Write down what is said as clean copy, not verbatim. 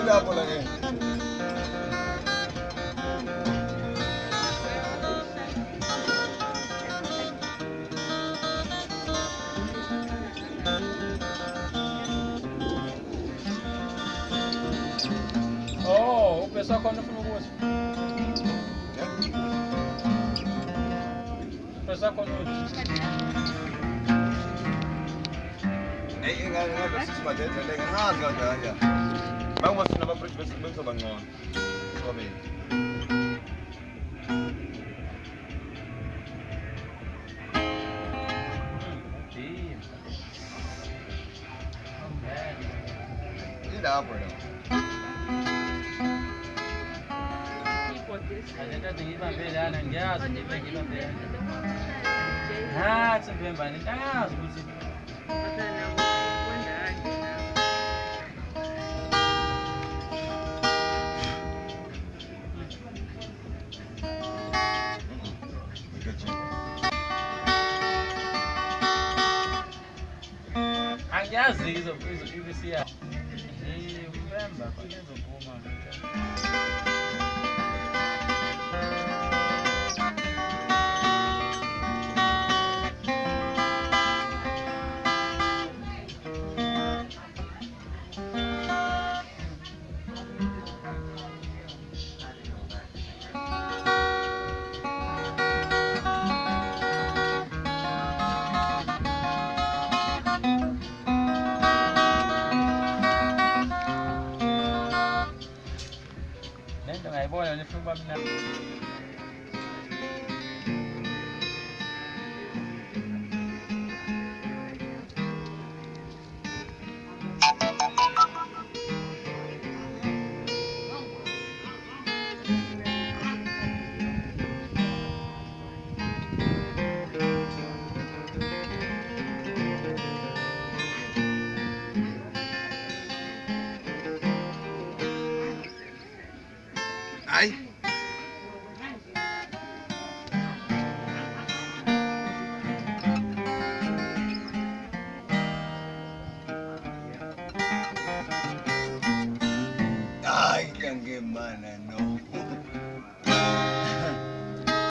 Ile hapo lakini. Oh, o pessoal quando foi no gosto. O pessoal quando Enggak bersih sepatu jadi ngas enggak aja. Bang masuk nama bersih bersih bang ngomong. Suami. Ini dah apa dah? ada tinggi beda nang dia, tinggi beda. Ha, sampai bani dah, sebut. Angiazi hizo sia. Ni November kwa hizo koma. Nenda ngai bola ni fumba mina.